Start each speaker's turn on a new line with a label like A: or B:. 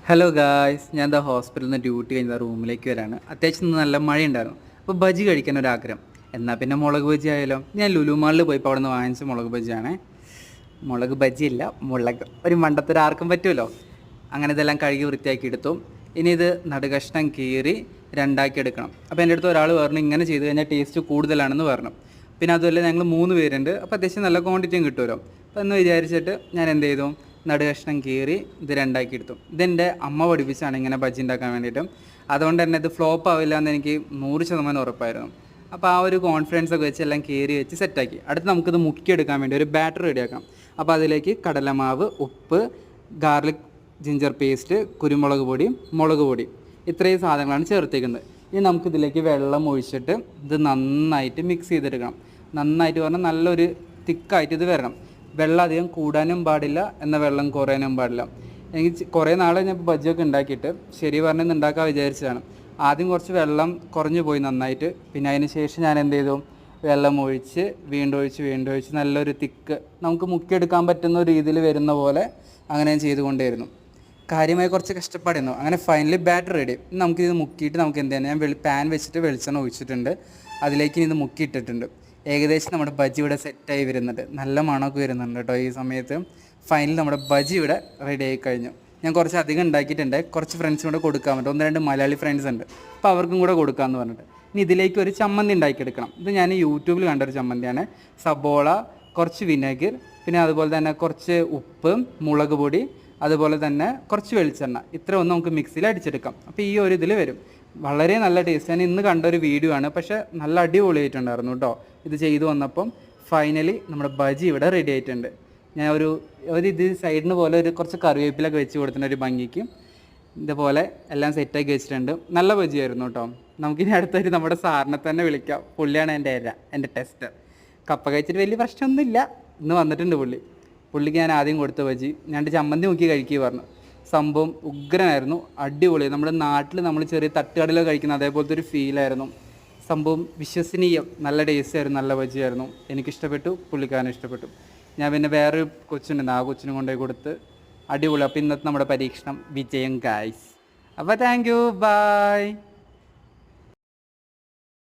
A: Hello guys, ഞാൻ ദാ ഹോസ്പിറ്റലിൽ നിന്ന് ഡ്യൂട്ടി കഴിഞ്ഞ റൂമിലേക്ക് വരാണ്. അത്യാവശ്യം നല്ല മഴയുണ്ടായിരുന്നു. അപ്പോൾ ബജി കഴിക്കാൻ ഒരാഗ്രഹം. എന്നാൽ പിന്നെ മുളക് ബജി ആയാലോ. ഞാൻ ലുലു മാളിൽ പോയപ്പോൾ അവിടെ നിന്ന് വാങ്ങിച്ച മുളക് ബജിയാണേ. മുളക് ബജിയില്ല, മുളക്. ഒരു മണ്ടത്തൊരു ആർക്കും പറ്റുമല്ലോ. അങ്ങനെ ഇതെല്ലാം കഴുകി വൃത്തിയാക്കി എടുത്തു. ഇനി ഇത് നടുകഷ്ണം കീറി രണ്ടാക്കി എടുക്കണം. അപ്പോൾ എൻ്റെ അടുത്ത് ഒരാൾ പറഞ്ഞു ഇങ്ങനെ ചെയ്ത് കഴിഞ്ഞാൽ ടേസ്റ്റ് കൂടുതലാണെന്ന് പറഞ്ഞു. പിന്നെ അതുമല്ല ഞങ്ങൾ 3 പേരുണ്ട്, അപ്പോൾ അത്യാവശ്യം നല്ല ക്വാണ്ടിറ്റിയും കിട്ടുമല്ലോ. അപ്പോൾ എന്ന് വിചാരിച്ചിട്ട് ഞാൻ എന്ത് ചെയ്തു, നടുകഷ്ണം കീറി ഇത് രണ്ടാക്കി എടുത്തു. ഇതെൻ്റെ അമ്മ പഠിപ്പിച്ചാണ് ഇങ്ങനെ ബജി ഉണ്ടാക്കാൻ വേണ്ടിയിട്ടും. അതുകൊണ്ട് തന്നെ ഇത് ഫ്ലോപ്പ് ആവില്ല എന്ന് എനിക്ക് 100% ഉറപ്പായിരുന്നു. അപ്പോൾ ആ ഒരു കോൺഫിഡൻസ് ഒക്കെ വെച്ച് എല്ലാം കീറി വെച്ച് സെറ്റാക്കി. അടുത്ത് നമുക്കിത് മുക്കിയെടുക്കാൻ വേണ്ടി ഒരു ബാറ്റർ റെഡിയാക്കാം. അപ്പോൾ അതിലേക്ക് കടലമാവ്, ഉപ്പ്, ഗാർലിക് ജിഞ്ചർ പേസ്റ്റ്, കുരുമുളക് പൊടി, മുളക് പൊടി, ഇത്രയും സാധനങ്ങളാണ് ചേർത്തേക്കുന്നത്. ഇനി നമുക്കിതിലേക്ക് വെള്ളം ഒഴിച്ചിട്ട് ഇത് നന്നായിട്ട് മിക്സ് ചെയ്തെടുക്കണം. നന്നായിട്ട് പറഞ്ഞാൽ നല്ലൊരു തിക്കായിട്ട് ഇത് വരണം. വെള്ളം അധികം കൂടാനും പാടില്ല, എന്നാൽ വെള്ളം കുറയാനും പാടില്ല. എനിക്ക് കുറേ നാളെ ഞാൻ ബജിയൊക്കെ ഉണ്ടാക്കിയിട്ട് ശരി പറഞ്ഞെന്ന് ഉണ്ടാക്കാൻ വിചാരിച്ചതാണ്. ആദ്യം കുറച്ച് വെള്ളം കുറഞ്ഞു പോയി നന്നായിട്ട്. പിന്നെ അതിന് ശേഷം ഞാൻ എന്ത് ചെയ്തു, വെള്ളം ഒഴിച്ച് വീണ്ടും ഒഴിച്ച് നല്ലൊരു തിക്ക് നമുക്ക് മുക്കിയെടുക്കാൻ പറ്റുന്ന രീതിയിൽ വരുന്ന പോലെ അങ്ങനെ ഞാൻ ചെയ്തുകൊണ്ടേയിരുന്നു. കാര്യമായി കുറച്ച് കഷ്ടപ്പാടായിരുന്നു. അങ്ങനെ ഫൈനലി ബാറ്റർ റെഡി. നമുക്കിത് മുക്കിയിട്ട് നമുക്ക് എന്ത് ചെയ്യാൻ, ഞാൻ പാൻ വെച്ചിട്ട് വെളിച്ചെണ്ണ ഒഴിച്ചിട്ടുണ്ട്. അതിലേക്ക് ഇത് മുക്കിയിട്ടിട്ടുണ്ട്. ഏകദേശം നമ്മുടെ ബജി ഇവിടെ സെറ്റായി വരുന്നുണ്ട്. നല്ല മണമൊക്കെ വരുന്നുണ്ട് കേട്ടോ. ഈ സമയത്ത് ഫൈനലി നമ്മുടെ ബജി ഇവിടെ റെഡി ആയി കഴിഞ്ഞു. ഞാൻ കുറച്ച് അധികം ഉണ്ടാക്കിയിട്ടുണ്ട്. കുറച്ച് ഫ്രണ്ട്സിനും കൂടെ കൊടുക്കാൻ പറ്റും. 1-2 മലയാളി ഫ്രണ്ട്സ് ഉണ്ട്, അപ്പോൾ അവർക്കും കൂടെ കൊടുക്കാമെന്ന് പറഞ്ഞിട്ട്. ഇനി ഇതിലേക്ക് ഒരു ചമ്മന്തി ഉണ്ടാക്കിയെടുക്കണം. ഇത് ഞാൻ യൂട്യൂബിൽ കണ്ടൊരു ചമ്മന്തിയാണ്. സബോള, കുറച്ച് വിനെഗർ, പിന്നെ അതുപോലെ തന്നെ കുറച്ച് ഉപ്പ്, മുളക് പൊടി, അതുപോലെ തന്നെ കുറച്ച് വെളിച്ചെണ്ണ, ഇത്ര ഒന്ന് നമുക്ക് മിക്സിയിൽ അടിച്ചെടുക്കാം. അപ്പോൾ ഈ ഒരു ഇതിൽ വരും. വളരെ നല്ല ടേസ്റ്റ്. ഞാൻ ഇന്ന് കണ്ടൊരു വീഡിയോ ആണ്, പക്ഷേ നല്ല അടിപൊളിയായിട്ടുണ്ടായിരുന്നു കേട്ടോ. ഇത് ചെയ്തു വന്നപ്പം ഫൈനലി നമ്മുടെ ബജി ഇവിടെ റെഡി ആയിട്ടുണ്ട്. ഞാൻ ഒരു ഇത് സൈഡിന് പോലെ ഒരു കുറച്ച് കറിവേപ്പിലൊക്കെ വെച്ച് കൊടുത്തിട്ടുണ്ട് ഒരു ഭംഗിക്ക്. ഇതുപോലെ എല്ലാം സെറ്റാക്കി വെച്ചിട്ടുണ്ട്. നല്ല ബജിയായിരുന്നു കേട്ടോ. നമുക്കിനി അടുത്തൊരു നമ്മുടെ സാറിനെ തന്നെ വിളിക്കാം. പുള്ളിയാണ് എൻ്റെ ടെസ്റ്റർ. കപ്പ കഴിച്ചിട്ട് വലിയ പ്രശ്നമൊന്നുമില്ല. ഇന്ന് വന്നിട്ടുണ്ട് പുള്ളിക്ക് ഞാൻ ആദ്യം കൊടുത്ത ബജി ഞാൻ ചമ്മന്തി മുക്കി കഴിക്കുക പറഞ്ഞു. സംഭവം ഉഗ്രനായിരുന്നു, അടിപൊളി. നമ്മുടെ നാട്ടിൽ നമ്മൾ ചെറിയ തട്ടുകടലൊക്കെ കഴിക്കുന്ന അതേപോലത്തെ ഒരു ഫീലായിരുന്നു. സംഭവം വിശ്വസനീയം. നല്ല ടേസ്റ്റ് ആയിരുന്നു, നല്ല ബജിയായിരുന്നു. എനിക്കിഷ്ടപ്പെട്ടു, പുള്ളിക്കാരനും ഇഷ്ടപ്പെട്ടു. ഞാൻ പിന്നെ വേറൊരു കൊച്ചുണ്ടായിരുന്നു, ആ കൊച്ചിനും കൊണ്ടുപോയി കൊടുത്ത് അടിപൊളി. അപ്പോൾ ഇന്നത്തെ നമ്മുടെ പരീക്ഷണം വിജയം ഗായ്സ്. അപ്പോൾ താങ്ക് യു, ബൈ.